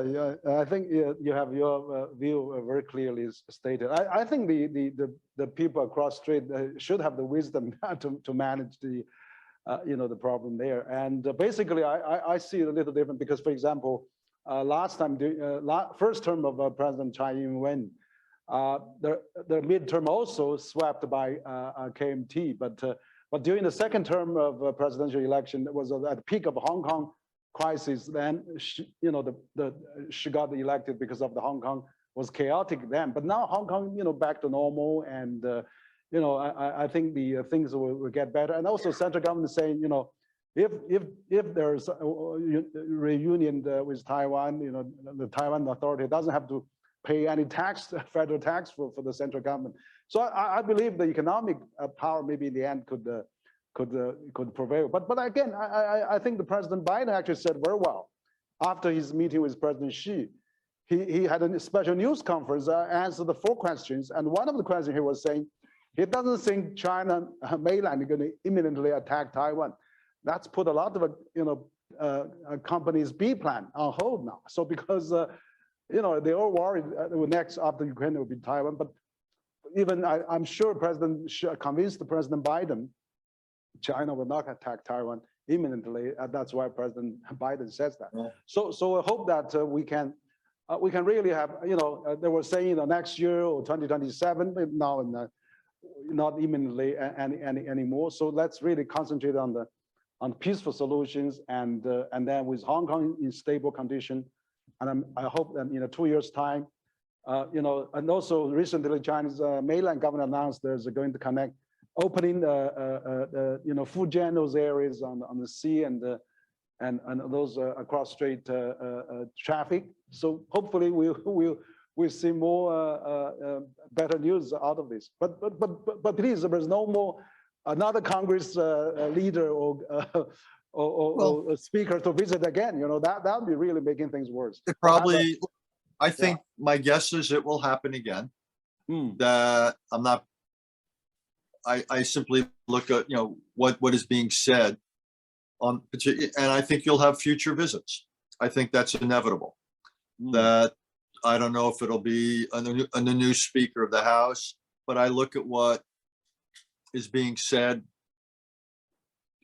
Yeah. I think you have your view very clearly stated. I think the people across the street should have the wisdom to manage the the problem there. And basically, I see it a little different because, for example, last time, first term of President Tsai Ing-wen, the midterm also swept by KMT, but during the second term of presidential election, it was at the peak of Hong Kong crisis. Then she got elected because of the Hong Kong was chaotic then. But now Hong Kong, back to normal, and I think the things will get better. And also, central government saying, if there's a reunion with Taiwan, the Taiwan authority doesn't have to pay any tax, federal tax for the central government. So I believe the economic power maybe in the end could prevail. But again, I think the President Biden actually said very well after his meeting with President Xi. He had a special news conference, answered the 4 questions, and one of the questions he was saying he doesn't think China mainland is going to imminently attack Taiwan. That's put a lot of companies' B plan on hold now. So because they're all worried next after Ukraine will be Taiwan. But even I'm sure President Xi convinced President Biden China will not attack Taiwan imminently. That's why President Biden says that. Yeah. So I hope that we can really have, they were saying next year or 2027 now, and not imminently anymore. So let's really concentrate on peaceful solutions, and then with Hong Kong in stable condition, and I hope that in 2 years' time, and also recently Chinese mainland government announced there's going to connect, opening Fujian, those areas on the sea, and those across strait traffic. So hopefully we'll see more better news out of this. But please, there's no more another Congress leader or speaker to visit again. That would be really making things worse. It probably, I think my guess is it will happen again. That I'm not. I simply look at what is being said on, and I think you'll have future visits. I think that's inevitable. That I don't know if it'll be a new Speaker of the House, but I look at what is being said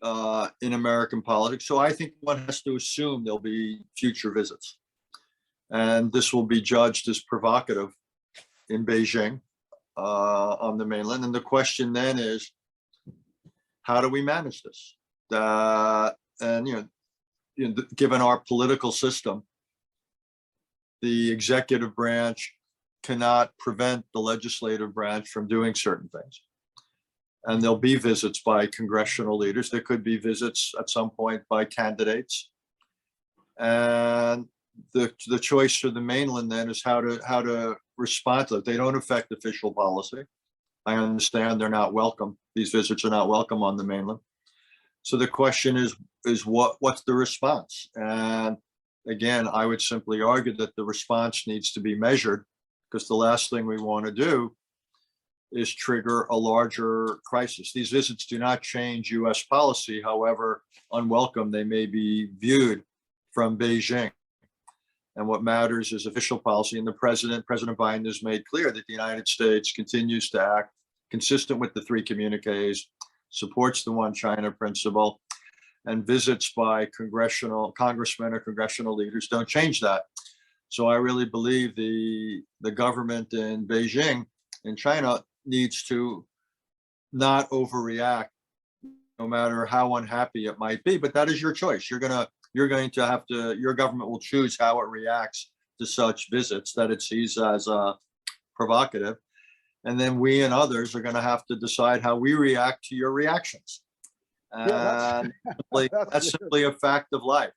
in American politics. So I think one has to assume there'll be future visits, and this will be judged as provocative in Beijing on the mainland. And the question then is, how do we manage this? And given our political system, the executive branch cannot prevent the legislative branch from doing certain things. And there'll be visits by congressional leaders. There could be visits at some point by candidates. And the choice for the mainland then is how to respond to it. They don't affect official policy. I understand they're not welcome. These visits are not welcome on the mainland. So the question is what's the response? And again, I would simply argue that the response needs to be measured, because the last thing we want to do is trigger a larger crisis. These visits do not change US policy, however unwelcome they may be viewed from Beijing. And what matters is official policy. And President Biden has made clear that the United States continues to act consistent with the 3 communiques, supports the One China principle, and visits by congressmen or congressional leaders don't change that. So I really believe the government in Beijing, in China, needs to not overreact, no matter how unhappy it might be. But that is your choice. You're going to have to, your government will choose how it reacts to such visits that it sees as provocative. And then we and others are going to have to decide how we react to your reactions. And that's simply a fact of life.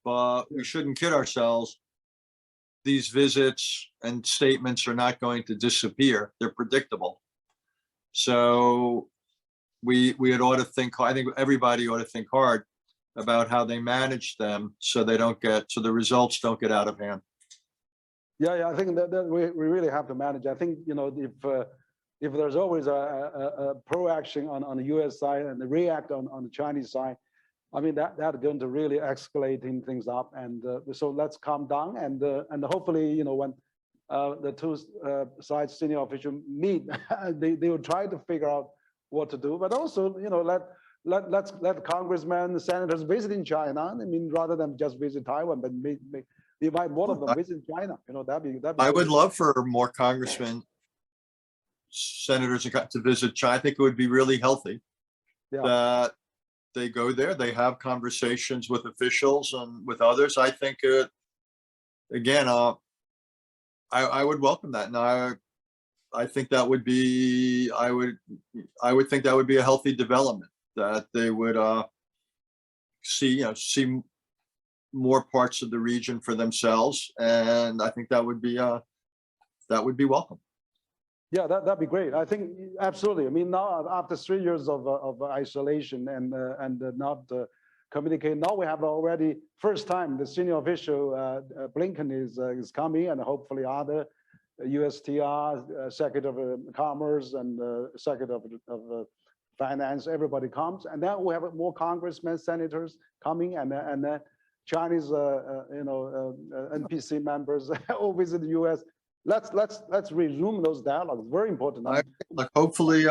But we shouldn't kid ourselves. These visits and statements are not going to disappear. They're predictable. So we ought to think, I think everybody ought to think hard about how they manage them so the results don't get out of hand. Yeah, I think that we really have to manage. I think, if there's always a pro action on the US side and the react on the Chinese side, I mean, that's going to really escalating things up. And so let's calm down and hopefully, you know, when the two sides senior officials meet, they will try to figure out what to do. But also, you know, let congressmen, senators visit in China. I mean, rather than just visit Taiwan, but invite more of them visit China. You know, that'd be. I would love for more congressmen, senators to visit China. I think it would be really healthy that they go there, they have conversations with officials and with others. I think, again, I would welcome that. And I think that would be, I would think that would be a healthy development, that they would see more parts of the region for themselves. And I think that would be welcome. Yeah, that'd be great. I think absolutely. I mean, now after 3 years of isolation and not communicating, now we have already first time the senior official Blinken is coming, and hopefully other USTR, Secretary of Commerce, and Secretary of Finance, everybody comes, and then we have more congressmen, senators coming, and then Chinese, NPC members all visit the U.S. Let's resume those dialogues. Very important. Hopefully,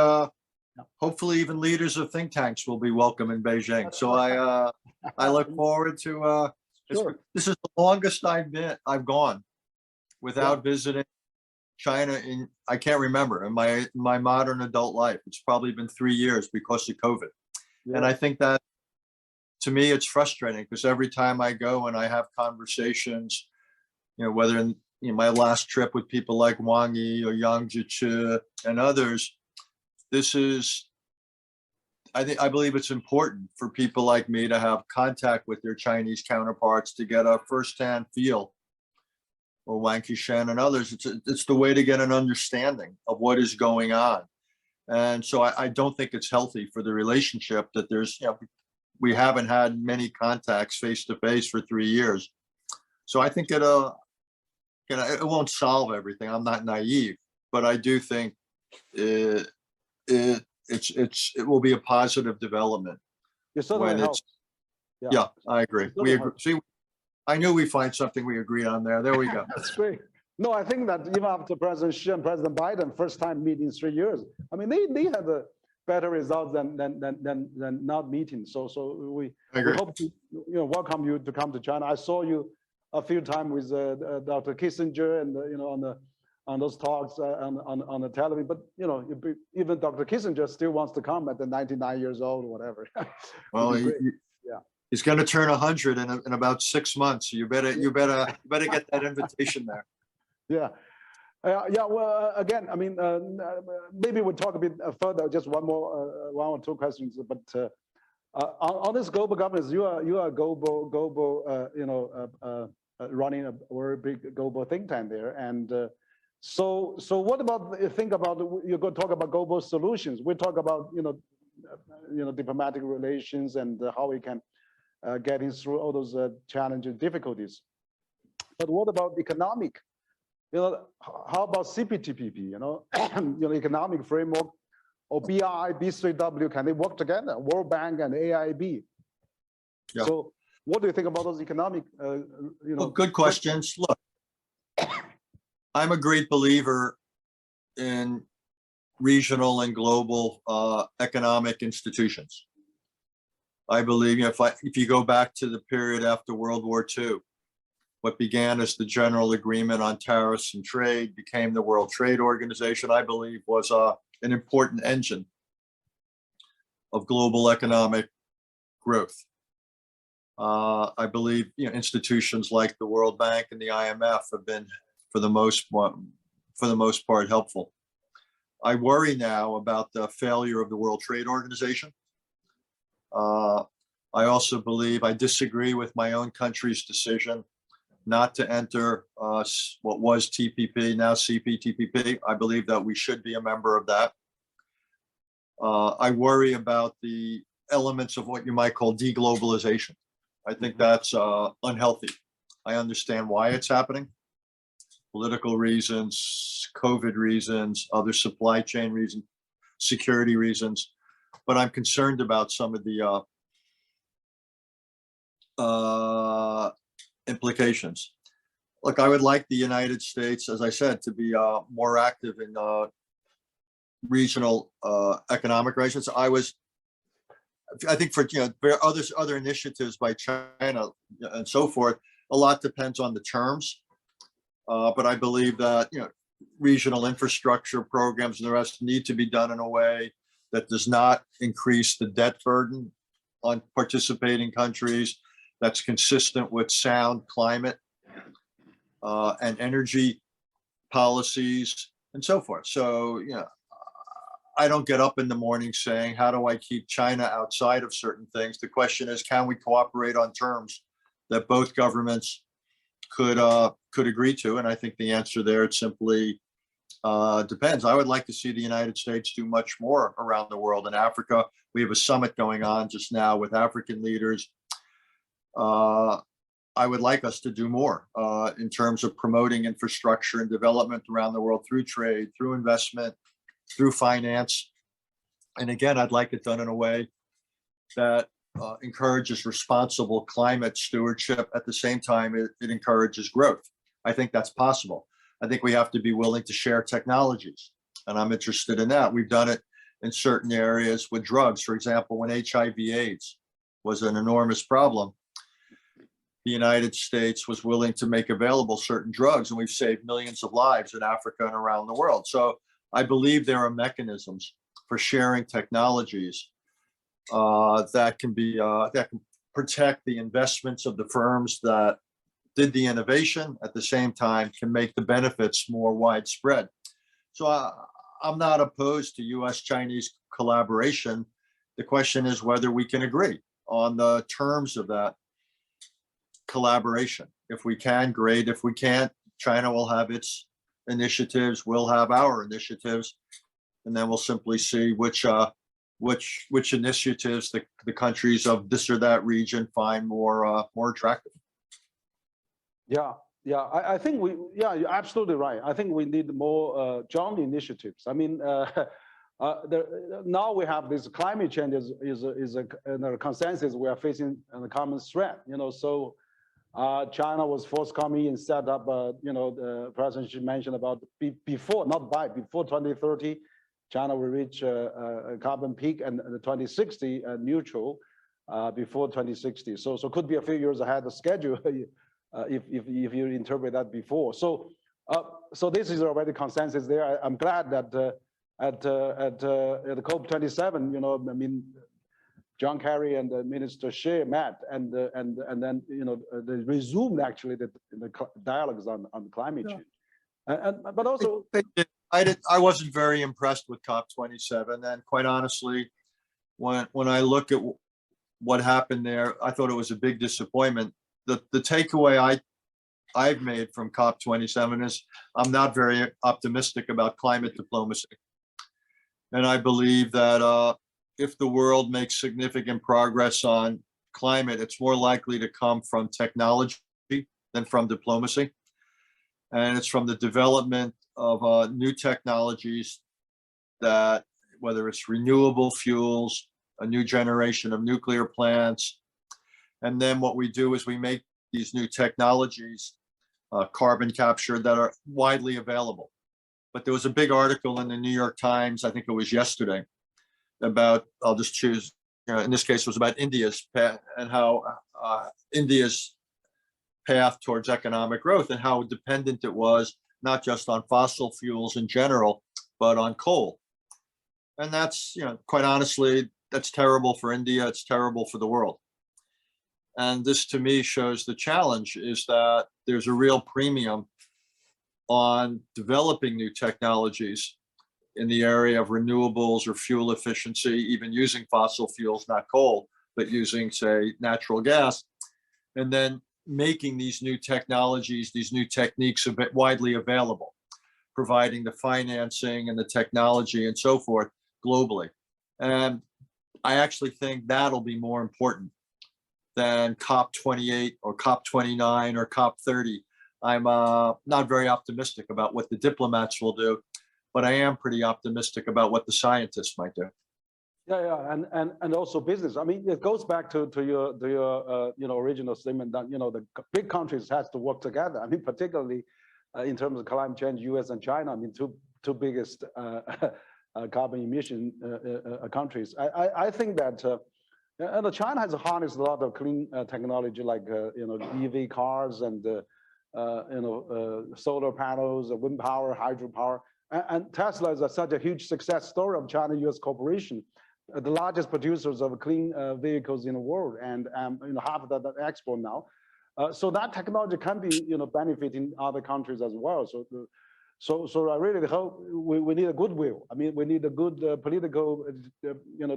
hopefully even leaders of think tanks will be welcome in Beijing. So I look forward to Sure. This is the longest I've gone without visiting China in, I can't remember, in my modern adult life. It's probably been 3 years because of COVID. And I think that, to me, it's frustrating because every time I go and I have conversations, you know, whether in my last trip with people like Wang Yi or Yang Jiechi and others, I believe it's important for people like me to have contact with their Chinese counterparts to get a firsthand feel, or Wang Qishan and others. It's the way to get an understanding of what is going on. And so I don't think it's healthy for the relationship that there's, you know, we haven't had many contacts face to face for 3 years. So I think it won't solve everything. I'm not naive, but I do think it will be a positive development. When it's, yeah, I agree. We agree. See, I knew we'd find something we agreed on there. There we go. That's great. No, I think that even after President Xi and President Biden, first time meeting in 3 years, I mean, they had a better results than not meeting. So we hope to welcome you to come to China. I saw you a few times with Dr. Kissinger and on those talks on the television. But you know, even Dr. Kissinger still wants to come at the 99 years old or whatever. Well, he's going to turn 100 in about 6 months. You better get that invitation there. Yeah. Well, again, I mean, maybe we'll talk a bit further. Just one or two questions. But on this global governance, you are global, running a very big global think tank there. And so what about you're going to talk about global solutions? We talk about diplomatic relations and how we can getting through all those challenges, difficulties. But what about economic? How about CPTPP? Economic framework, or BRI, B3W, can they work together? World Bank and AIIB. Yeah. So, what do you think about those economic? Well, good questions. Look, I'm a great believer in regional and global economic institutions. I believe if you go back to the period after World War II, what began as the General Agreement on Tariffs and Trade became the World Trade Organization, I believe was an important engine of global economic growth. I believe institutions like the World Bank and the IMF have been, for the most part, helpful. I worry now about the failure of the World Trade Organization. I also believe, I disagree with my own country's decision not to enter what was TPP, now CPTPP. I believe that we should be a member of that. I worry about the elements of what you might call deglobalization. I think that's unhealthy. I understand why it's happening. Political reasons, COVID reasons, other supply chain reasons, security reasons. But I'm concerned about some of the implications. Look, I would like the United States, as I said, to be more active in regional economic relations. I think for other initiatives by China and so forth, a lot depends on the terms. But I believe that regional infrastructure programs and the rest need to be done in a way that does not increase the debt burden on participating countries, that's consistent with sound climate and energy policies and so forth. So, I don't get up in the morning saying, how do I keep China outside of certain things? The question is, can we cooperate on terms that both governments could agree to? And I think the answer there, it simply depends. I would like to see the United States do much more around the world. In Africa, we have a summit going on just now with African leaders. I would like us to do more in terms of promoting infrastructure and development around the world through trade, through investment, through finance. And again, I'd like it done in a way that encourages responsible climate stewardship. At the same time, it encourages growth. I think that's possible. I think we have to be willing to share technologies, and I'm interested in that. We've done it in certain areas with drugs. For example, when HIV/AIDS was an enormous problem, the United States was willing to make available certain drugs, and we've saved millions of lives in Africa and around the world. So I believe there are mechanisms for sharing technologies that can protect the investments of the firms that did the innovation, at the same time can make the benefits more widespread. So I'm not opposed to US-Chinese collaboration. The question is whether we can agree on the terms of that collaboration. If we can, great. If we can't, China will have its initiatives, we'll have our initiatives, and then we'll simply see which initiatives the countries of this or that region find more attractive. Yeah, I think you're absolutely right. I think we need more joint initiatives. I mean, now we have this climate change is a consensus we are facing a common threat. So China was forthcoming and set up. The president mentioned about before 2030, China will reach a carbon peak and the 2060 neutral before 2060. So could be a few years ahead of schedule. If you interpret that before, so this is already consensus there. I'm glad that at the COP27, I mean, John Kerry and Minister Xi met, and then they resumed actually the dialogues on climate change, but also I wasn't very impressed with COP27, and quite honestly, when I look at what happened there, I thought it was a big disappointment. The takeaway I've made from COP27 is I'm not very optimistic about climate diplomacy. And I believe that if the world makes significant progress on climate, it's more likely to come from technology than from diplomacy. And it's from the development of new technologies that, whether it's renewable fuels, a new generation of nuclear plants, and then what we do is we make these new technologies, carbon capture, that are widely available. But there was a big article in the New York Times, I think it was yesterday, about, I'll just choose, in this case, it was about India's path and how India's path towards economic growth and how dependent it was, not just on fossil fuels in general, but on coal. And that's, quite honestly, that's terrible for India. It's terrible for the world. And this, to me, shows the challenge is that there's a real premium on developing new technologies in the area of renewables or fuel efficiency, even using fossil fuels, not coal, but using, say, natural gas, and then making these new technologies, these new techniques a bit widely available, providing the financing and the technology and so forth globally. And I actually think that'll be more important than COP28 or COP29 or COP30. I'm not very optimistic about what the diplomats will do, but I am pretty optimistic about what the scientists might do. Yeah, and also business. I mean, it goes back to your original statement that the big countries has to work together. I mean, particularly in terms of climate change, U.S. and China. I mean, two biggest carbon emission countries. I think that China has harnessed a lot of clean technology like EV cars and solar panels, wind power, hydropower, and Tesla is such a huge success story of China-U.S. cooperation. The largest producers of clean vehicles in the world, and half of that export now. So that technology can be benefiting other countries as well. So I really hope we need a goodwill. I mean, we need a good political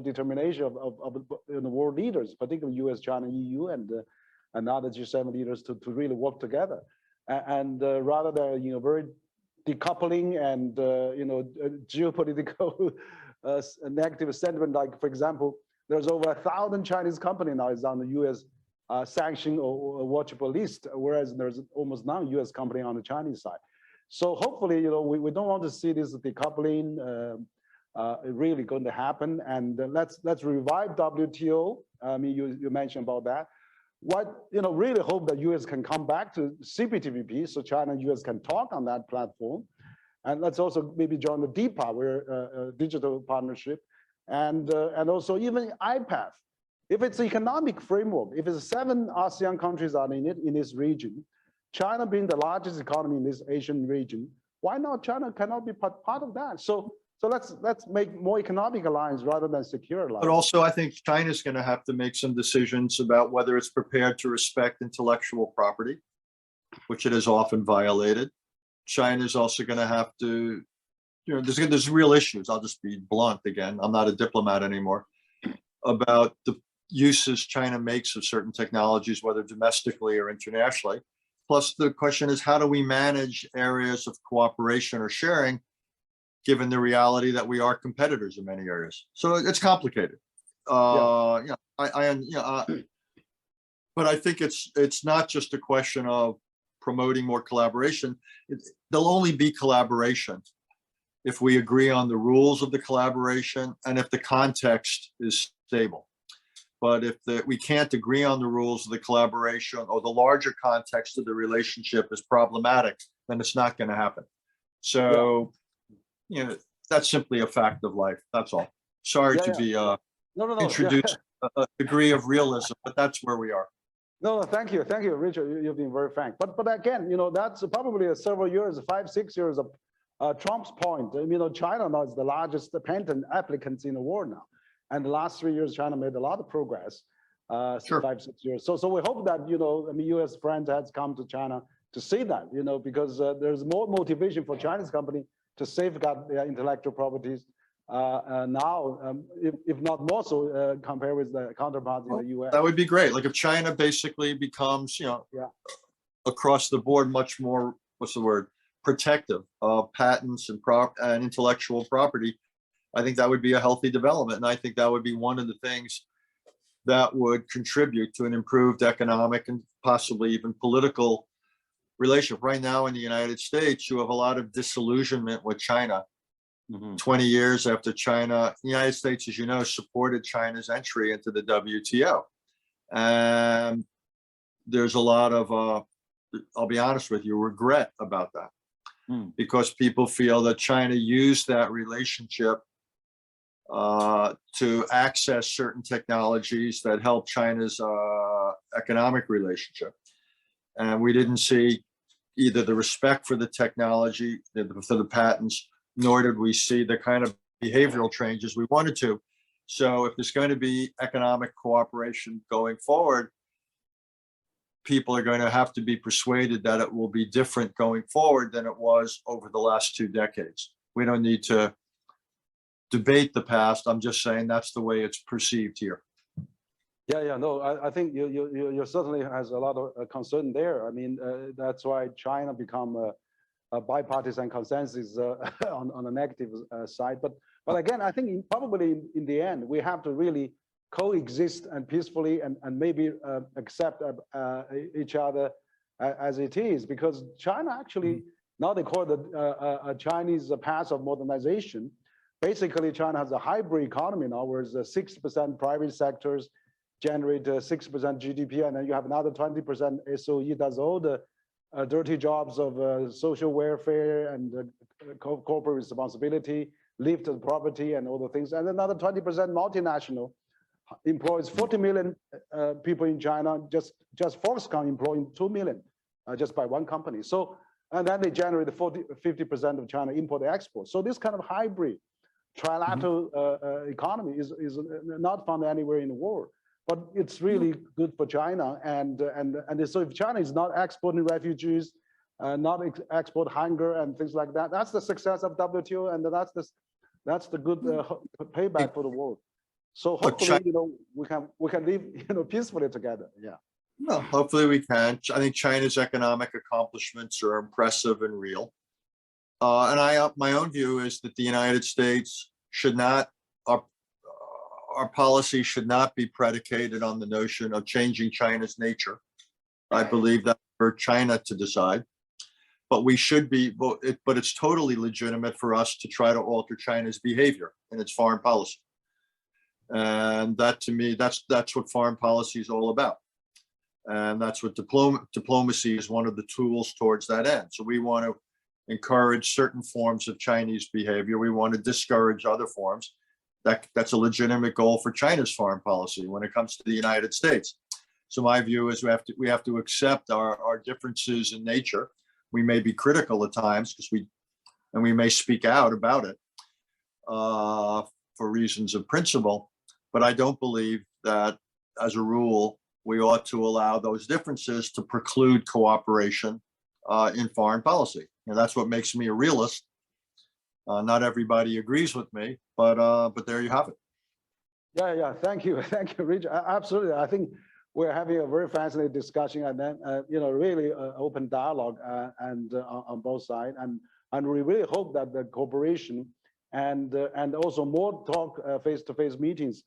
determination of the world leaders, particularly U.S., China, EU, and other G7 leaders to really work together, and rather than very decoupling and geopolitical negative sentiment. Like, for example, there's over 1,000 Chinese companies now is on the U.S. Sanction or watchable list, whereas there's almost none U.S. company on the Chinese side. So hopefully, we don't want to see this decoupling really going to happen. And let's revive WTO. I mean, you mentioned about that. What really hope that U.S. can come back to CPTPP, so China and U.S. can talk on that platform. And let's also maybe join the DPA, digital partnership, and also even IPAF. If it's economic framework, if it's 7 ASEAN countries are in it in this region, China being the largest economy in this Asian region, why not China cannot be part of that? So let's make more economic alliance rather than secure alliance. But also, I think China's going to have to make some decisions about whether it's prepared to respect intellectual property, which it has often violated. China's also going to have to, there's real issues. I'll just be blunt again. I'm not a diplomat anymore, about the uses China makes of certain technologies, whether domestically or internationally. Plus, the question is, how do we manage areas of cooperation or sharing, given the reality that we are competitors in many areas? So it's complicated. But I think it's not just a question of promoting more collaboration. There'll only be collaboration if we agree on the rules of the collaboration and if the context is stable. But if we can't agree on the rules of the collaboration or the larger context of the relationship is problematic, then it's not going to happen. So, that's simply a fact of life. That's all. Sorry to be introduced a degree of realism, but that's where we are. No, thank you, Richard. You've been very frank. But again, that's probably several years, 5, 6 years of Trump's point. China now is the largest patent applicants in the world now, and the last 3 years, China made a lot of progress. Sure. 5, 6 years. So we hope that U.S. friends has come to China to see that, because there's more motivation for Chinese company to safeguard their intellectual properties now, if not more so, compared with the counterparts in the U.S. That would be great. Like if China basically becomes, across the board, much more, protective of patents and intellectual property, I think that would be a healthy development. And I think that would be one of the things that would contribute to an improved economic and possibly even political relationship. Right now in the United States, you have a lot of disillusionment with China. 20 years after China, the United States, as you know, supported China's entry into the WTO. And there's a lot of, I'll be honest with you, regret about that. Because people feel that China used that relationship to access certain technologies that help China's economic relationship. And we didn't see either the respect for the technology, for the patents, nor did we see the kind of behavioral changes we wanted to. So if there's going to be economic cooperation going forward, people are going to have to be persuaded that it will be different going forward than it was over the last 2 decades. We don't need to debate the past. I'm just saying that's the way it's perceived here. No, I think you certainly has a lot of concern there. I mean, that's why China become a bipartisan consensus on the negative side. But again, I think probably in the end, we have to really coexist and peacefully and maybe accept each other as it is, because China actually, now they call it a Chinese path of modernization. basically China has a hybrid economy now, where 60% private sectors generate 6% GDP, and then you have another 20% SOE does all the dirty jobs of social welfare and corporate responsibility, lift the property and all the things, and another 20% multinational employs 40 million people in China. Just Foxconn employing 2 million just by one company. So, and then they generate 50% of China import-export. So this kind of hybrid trilateral economy is not found anywhere in the world. But it's really good for China, and so if China is not exporting refugees, not export hunger and things like that, that's the success of WTO, and that's the good payback for the world. So hopefully, we can live peacefully together. Yeah. No, hopefully we can. I think China's economic accomplishments are impressive and real. And my own view is that the United States should not, our policy should not be predicated on the notion of changing China's nature. I believe that's for China to decide. But we should be, but it's totally legitimate for us to try to alter China's behavior in its foreign policy. And that, to me, that's what foreign policy is all about. And that's what diplomacy is, one of the tools towards that end. So we want to encourage certain forms of Chinese behavior. We want to discourage other forms. That's a legitimate goal for China's foreign policy when it comes to the United States. So my view is we have to accept our differences in nature. We may be critical at times and we may speak out about it for reasons of principle, but I don't believe that as a rule, we ought to allow those differences to preclude cooperation in foreign policy. And that's what makes me a realist. Not everybody agrees with me, but there you have it. Yeah. Thank you, Richard. Absolutely. I think we're having a very fascinating discussion, and then really open dialogue and on both sides, and we really hope that the cooperation and also more talk face-to-face meetings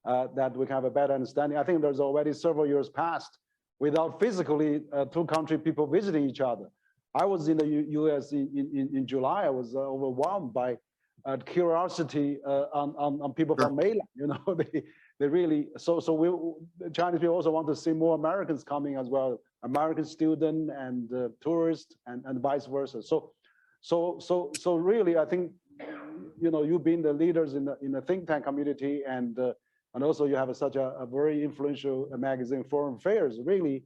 that we can have a better understanding. I think there's already several years passed without physically two country people visiting each other. I was in the U.S. in July. I was overwhelmed by curiosity on people from mainland. They really Chinese people also want to see more Americans coming as well, American student and tourists and vice versa. So really, I think you've been the leaders in the think tank community, and also you have such a very influential magazine, Foreign Affairs, really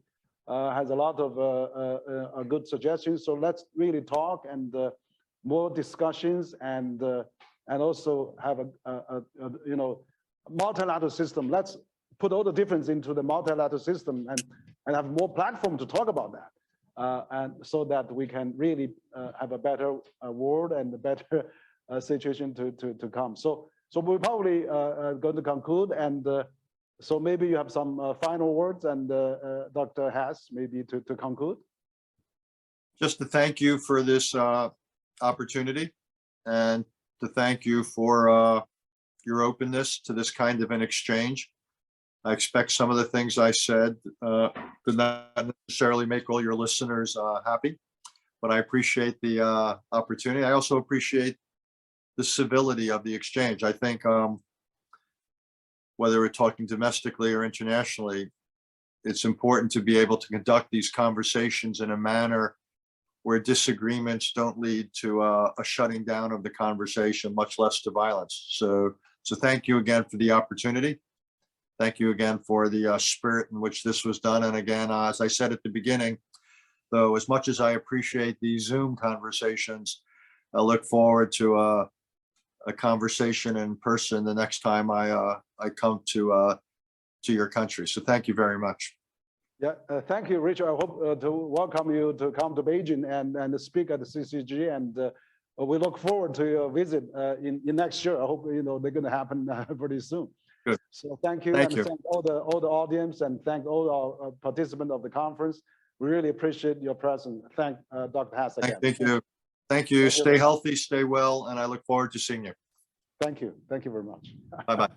has a lot of good suggestions. So let's really talk and more discussions and also have a multilateral system. Let's put all the difference into the multilateral system and have more platform to talk about that, and so that we can really have a better world and a better situation to come. So we're probably going to conclude, and so maybe you have some final words, and Dr. Haass, maybe to conclude. Just to thank you for this opportunity, and to thank you for your openness to this kind of an exchange. I expect some of the things I said did not necessarily make all your listeners happy, but I appreciate the opportunity. I also appreciate the civility of the exchange. I think whether we're talking domestically or internationally, it's important to be able to conduct these conversations in a manner where disagreements don't lead to a shutting down of the conversation, much less to violence. So thank you again for the opportunity. Thank you again for the spirit in which this was done. And again, as I said at the beginning, though, as much as I appreciate these Zoom conversations, I look forward to a conversation in person the next time I come to your country. So thank you very much. Yeah, thank you, Richard. I hope to welcome you to come to Beijing and speak at the CCG, and we look forward to your visit in next year. I hope they're going to happen pretty soon. Good. So thank you, thank and you. thank all the audience, and thank all our participants of the conference. We really appreciate your presence. Thank Dr. Haass again. Thank you. Thank you. Stay healthy, stay well, and I look forward to seeing you. Thank you. Thank you very much. Bye-bye.